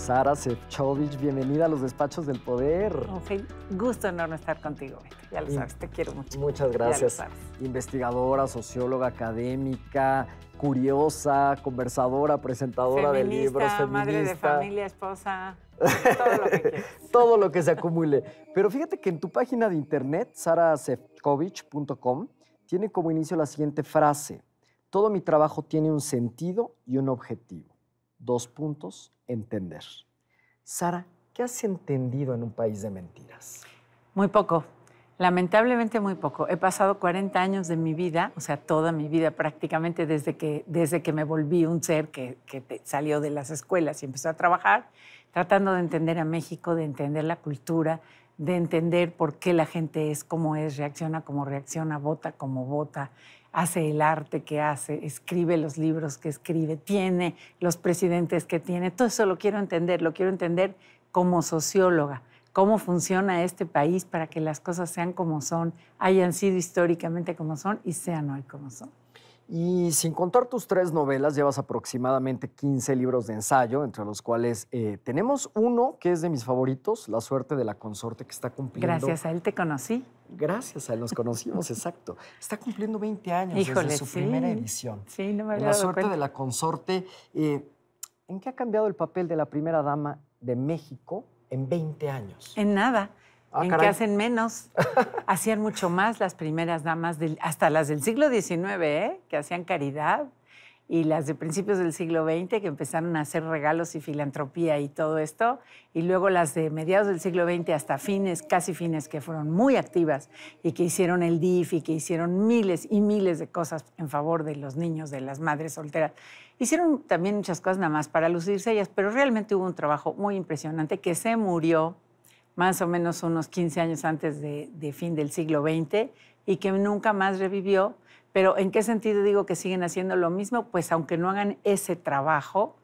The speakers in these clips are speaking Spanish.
Sara Sefcovic, bienvenida a los Despachos del Poder. Un gusto enorme estar contigo, Beto. Ya lo sabes, te quiero mucho. Muchas gracias. Ya lo sabes. Investigadora, socióloga, académica, curiosa, conversadora, presentadora de libros, feminista. Madre de familia, esposa, todo lo que quieras. Todo lo que se acumule. Pero fíjate que en tu página de internet, sarasefcovic.com, tiene como inicio la siguiente frase: todo mi trabajo tiene un sentido y un objetivo. 2 puntos, entender. Sara, ¿qué has entendido en un país de mentiras? Muy poco, lamentablemente muy poco. He pasado 40 años de mi vida, o sea, toda mi vida prácticamente desde que me volví un ser que salió de las escuelas y empezó a trabajar, tratando de entender a México, de entender la cultura, de entender por qué la gente es como es, reacciona como reacciona, vota como vota, hace el arte que hace, escribe los libros que escribe, tiene los presidentes que tiene. Todo eso lo quiero entender como socióloga. Cómo funciona este país para que las cosas sean como son, hayan sido históricamente como son y sean hoy como son. Y sin contar tus 3 novelas, llevas aproximadamente 15 libros de ensayo, entre los cuales tenemos uno que es de mis favoritos, La suerte de la consorte, que está cumpliendo... Gracias a él te conocí. Gracias a él nos conocimos, exacto. Está cumpliendo 20 años Híjole, desde su primera edición. Sí, no me había dado La suerte cuenta. de la consorte. ¿En qué ha cambiado el papel de la primera dama de México en 20 años? En nada. En caray. que hacen menos. Hacían mucho más las primeras damas, hasta las del siglo XIX, que hacían caridad, y las de principios del siglo XX, que empezaron a hacer regalos y filantropía y todo esto, y luego las de mediados del siglo XX hasta casi fines, que fueron muy activas y que hicieron el DIF y que hicieron miles y miles de cosas en favor de los niños, de las madres solteras. Hicieron también muchas cosas nada más para lucirse ellas, pero realmente hubo un trabajo muy impresionante que se murió más o menos unos 15 años antes de fin del siglo XX y que nunca más revivió. Pero ¿en qué sentido digo que siguen haciendo lo mismo? Pues aunque no hagan ese trabajo,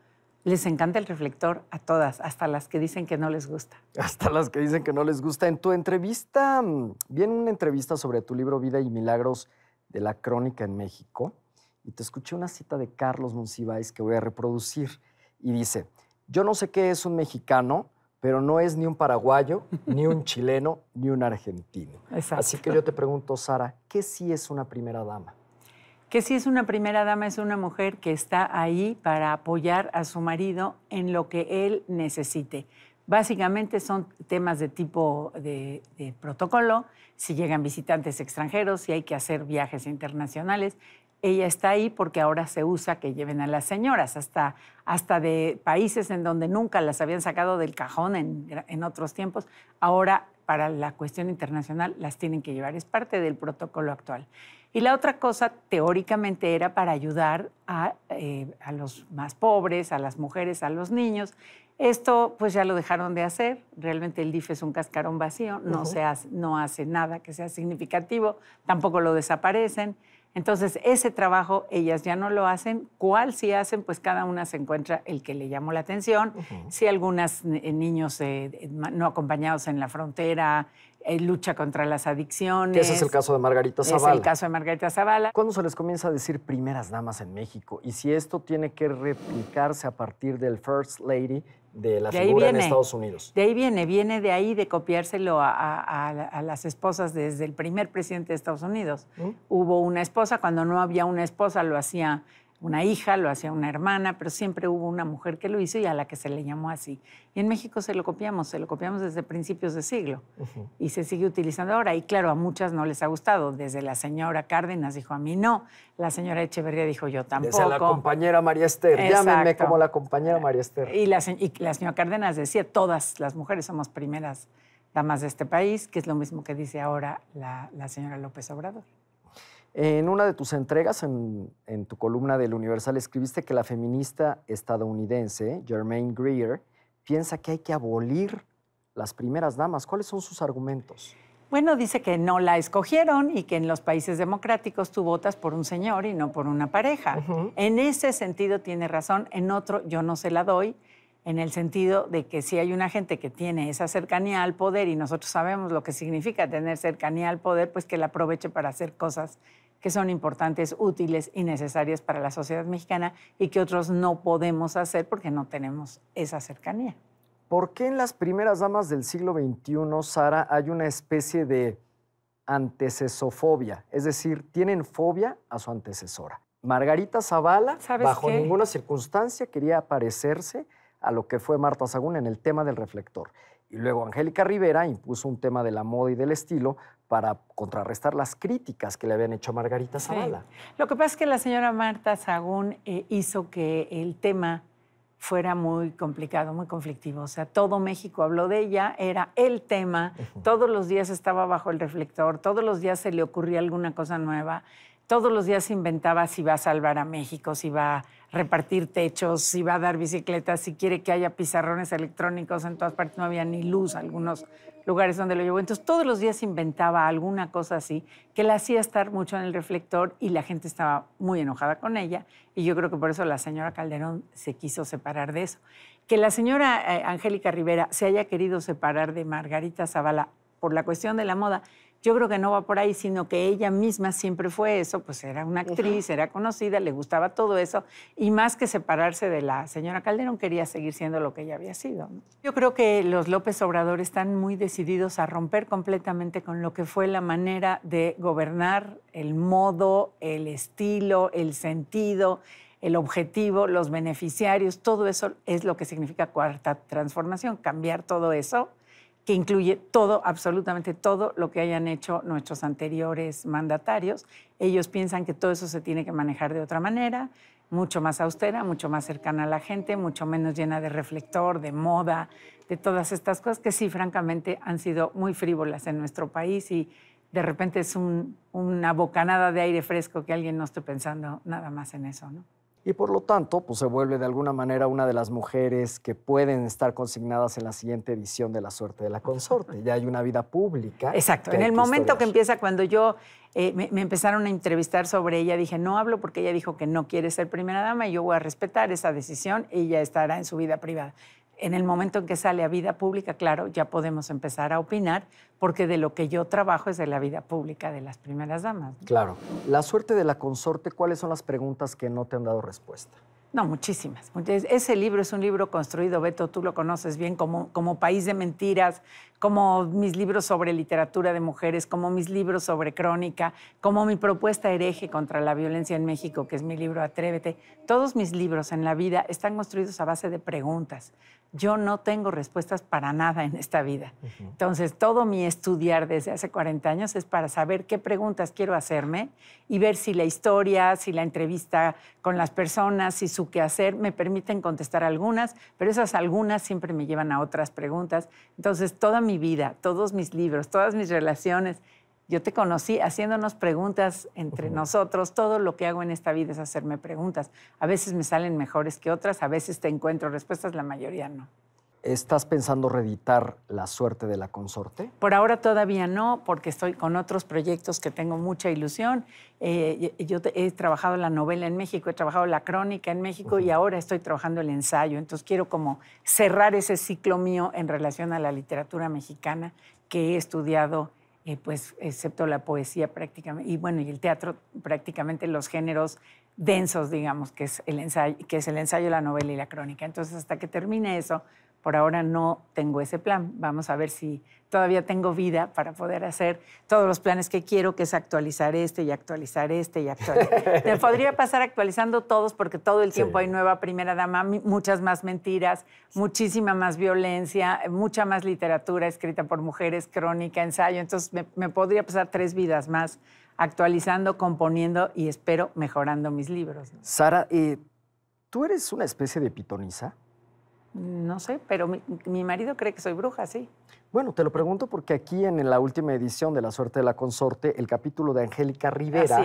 les encanta el reflector a todas, hasta las que dicen que no les gusta. Hasta las que dicen que no les gusta. En tu entrevista, viene una entrevista sobre tu libro Vida y Milagros de la Crónica en México, y te escuché una cita de Carlos Monsiváis que voy a reproducir, y dice: yo no sé qué es un mexicano, pero no es ni un paraguayo, ni un chileno, ni un argentino. Exacto. Así que yo te pregunto, Sara, ¿qué sí es una primera dama? Que si es una primera dama, es una mujer que está ahí para apoyar a su marido en lo que él necesite. Básicamente son temas de tipo de protocolo, si llegan visitantes extranjeros, si hay que hacer viajes internacionales. Ella está ahí porque ahora se usa que lleven a las señoras, hasta de países en donde nunca las habían sacado del cajón en otros tiempos. Ahora, para la cuestión internacional, las tienen que llevar. Es parte del protocolo actual. Y la otra cosa, teóricamente, era para ayudar a los más pobres, a las mujeres, a los niños. Esto, pues, ya lo dejaron de hacer. Realmente el DIF es un cascarón vacío, no hace nada que sea significativo, tampoco lo desaparecen. Entonces, ese trabajo ellas ya no lo hacen. ¿Cuál sí hacen? Pues cada una se encuentra el que le llamó la atención. Sí, algunas niños no acompañados en la frontera, lucha contra las adicciones. Que ese es el caso de Margarita Zavala. Es el caso de Margarita Zavala. ¿Cuándo se les comienza a decir primeras damas en México? Y si esto tiene que replicarse a partir del First Lady de la figura en Estados Unidos. De ahí viene de ahí de copiárselo a las esposas desde el primer presidente de Estados Unidos. Hubo una esposa, cuando no había una esposa lo hacía una hija, lo hacía una hermana, pero siempre hubo una mujer que lo hizo y a la que se le llamó así. Y en México se lo copiamos desde principios de siglo y se sigue utilizando ahora. Y claro, a muchas no les ha gustado. Desde la señora Cárdenas dijo, a mí no. La señora Echeverría dijo, yo tampoco. Desde la compañera María Esther. Exacto. Llámenme como la compañera María Esther. Y la señora Cárdenas decía, todas las mujeres somos primeras damas de este país, que es lo mismo que dice ahora la señora López Obrador. En una de tus entregas, en tu columna del Universal, escribiste que la feminista estadounidense, Germaine Greer, piensa que hay que abolir las primeras damas. ¿Cuáles son sus argumentos? Bueno, dice que no la escogieron y que en los países democráticos tú votas por un señor y no por una pareja. En ese sentido tiene razón. En otro yo no se la doy, en el sentido de que si hay una gente que tiene esa cercanía al poder y nosotros sabemos lo que significa tener cercanía al poder, pues que la aproveche para hacer cosas que son importantes, útiles y necesarias para la sociedad mexicana y que otros no podemos hacer porque no tenemos esa cercanía. ¿Por qué en las primeras damas del siglo XXI, Sara, hay una especie de antecesofobia? Es decir, tienen fobia a su antecesora. Margarita Zavala, bajo ninguna circunstancia, quería parecerse a lo que fue Marta Sagún en el tema del reflector. Y luego Angélica Rivera impuso un tema de la moda y del estilo para contrarrestar las críticas que le habían hecho a Margarita Zavala. Sí. Lo que pasa es que la señora Marta Sagún hizo que el tema fuera muy complicado, muy conflictivo. O sea, todo México habló de ella, era el tema, todos los días estaba bajo el reflector, todos los días se le ocurría alguna cosa nueva, todos los días se inventaba si va a salvar a México, si va a repartir techos, si va a dar bicicletas, si quiere que haya pizarrones electrónicos en todas partes, no había ni luz, algunos lugares donde lo llevó. Entonces, todos los días inventaba alguna cosa así que la hacía estar mucho en el reflector y la gente estaba muy enojada con ella. Y yo creo que por eso la señora Calderón se quiso separar de eso. Que la señora Angélica Rivera se haya querido separar de Margarita Zavala por la cuestión de la moda, yo creo que no va por ahí, sino que ella misma siempre fue eso, pues era una actriz, era conocida, le gustaba todo eso, y más que separarse de la señora Calderón, quería seguir siendo lo que ella había sido, ¿no? Yo creo que los López Obrador están muy decididos a romper completamente con lo que fue la manera de gobernar, el modo, el estilo, el sentido, el objetivo, los beneficiarios, todo eso es lo que significa Cuarta Transformación, cambiar todo eso, que incluye todo, absolutamente todo lo que hayan hecho nuestros anteriores mandatarios. Ellos piensan que todo eso se tiene que manejar de otra manera, mucho más austera, mucho más cercana a la gente, mucho menos llena de reflector, de moda, de todas estas cosas que sí, francamente, han sido muy frívolas en nuestro país y de repente es una bocanada de aire fresco que alguien no esté pensando nada más en eso, ¿no? Y por lo tanto, pues se vuelve de alguna manera una de las mujeres que pueden estar consignadas en la siguiente edición de La Suerte de la Consorte. Ya hay una vida pública. Exacto. En el momento que empieza, cuando yo me empezaron a entrevistar sobre ella, dije, no hablo porque ella dijo que no quiere ser primera dama y yo voy a respetar esa decisión. Ella estará en su vida privada. En el momento en que sale a vida pública, claro, ya podemos empezar a opinar, porque de lo que yo trabajo es de la vida pública de las primeras damas, ¿no? Claro. La Suerte de la Consorte, ¿cuáles son las preguntas que no te han dado respuesta? No, muchísimas. Ese libro es un libro construido, Beto, tú lo conoces bien, como País de Mentiras, como mis libros sobre literatura de mujeres, como mis libros sobre crónica, como mi propuesta hereje contra la violencia en México, que es mi libro Atrévete. Todos mis libros en la vida están construidos a base de preguntas. Yo no tengo respuestas para nada en esta vida. Entonces, todo mi estudiar desde hace 40 años es para saber qué preguntas quiero hacerme y ver si la historia, si la entrevista con las personas, si su quehacer me permiten contestar algunas, pero esas algunas siempre me llevan a otras preguntas. Entonces, toda mi vida, todos mis libros, todas mis relaciones, yo te conocí haciéndonos preguntas entre nosotros. Todo lo que hago en esta vida es hacerme preguntas. A veces me salen mejores que otras, a veces te encuentro respuestas, la mayoría no. ¿Estás pensando reeditar La Suerte de la Consorte? Por ahora todavía no, porque estoy con otros proyectos que tengo mucha ilusión. Yo he trabajado la novela en México, he trabajado la crónica en México y ahora estoy trabajando el ensayo. Entonces quiero como cerrar ese ciclo mío en relación a la literatura mexicana que he estudiado, pues excepto la poesía prácticamente, y bueno, y el teatro, prácticamente los géneros densos, digamos, que es el ensayo, la novela y la crónica. Entonces, hasta que termine eso, por ahora no tengo ese plan. Vamos a ver si todavía tengo vida para poder hacer todos los planes que quiero, que es actualizar este y actualizar este y actualizar. Me podría pasar actualizando todos porque todo el tiempo hay nueva primera dama, muchas más mentiras, muchísima más violencia, mucha más literatura escrita por mujeres, crónica, ensayo. Entonces me podría pasar 3 vidas más actualizando, componiendo y espero mejorando mis libros, ¿no? Sara, ¿tú eres una especie de pitonisa? No sé, pero mi marido cree que soy bruja, sí. Bueno, te lo pregunto porque aquí en la última edición de La Suerte de la Consorte, el capítulo de Angélica Rivera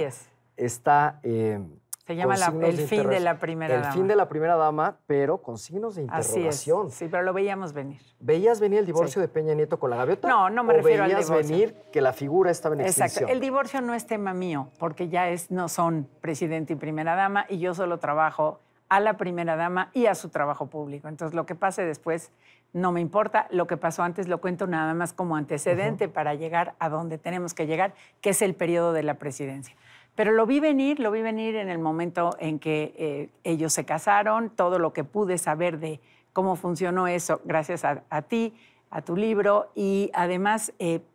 está... se llama El fin de la primera dama. El fin de la primera dama, pero con signos de interrogación. Así es, sí, pero lo veíamos venir. ¿Veías venir el divorcio de Peña Nieto con la gaviota? No, no me refiero al divorcio. ¿O veías venir que la figura estaba en extinción? Exacto. El divorcio no es tema mío, porque ya no son presidente y primera dama, y yo solo trabajo a la primera dama y a su trabajo público. Entonces, lo que pase después no me importa. Lo que pasó antes lo cuento nada más como antecedente para llegar a donde tenemos que llegar, que es el periodo de la presidencia. Pero lo vi venir en el momento en que ellos se casaron, todo lo que pude saber de cómo funcionó eso gracias a ti, a tu libro, y además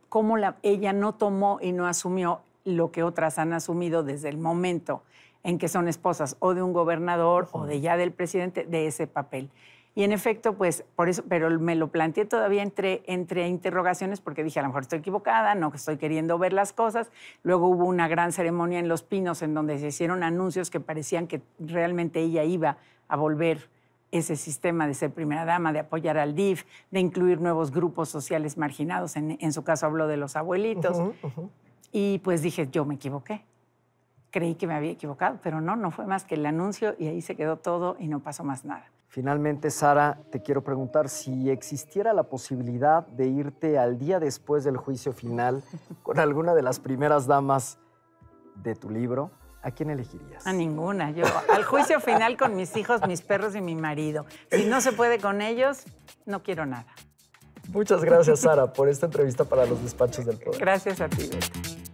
cómo ella no tomó y no asumió lo que otras han asumido desde el momento en que son esposas o de un gobernador o de ya del presidente, de ese papel. Y en efecto, pues por eso, pero me lo planteé todavía entre interrogaciones porque dije, a lo mejor estoy equivocada, no estoy queriendo ver las cosas. Luego hubo una gran ceremonia en Los Pinos en donde se hicieron anuncios que parecían que realmente ella iba a volver ese sistema de ser primera dama, de apoyar al DIF, de incluir nuevos grupos sociales marginados. En su caso habló de los abuelitos. Y pues dije, yo me equivoqué. Creí que me había equivocado, pero no fue más que el anuncio y ahí se quedó todo y no pasó más nada. Finalmente, Sara, te quiero preguntar si existiera la posibilidad de irte al día después del juicio final con alguna de las primeras damas de tu libro, ¿a quién elegirías? A ninguna. Yo al juicio final con mis hijos, mis perros y mi marido. Si no se puede con ellos, no quiero nada. Muchas gracias, Sara, por esta entrevista para los Despachos del Poder. Gracias a ti, Beto.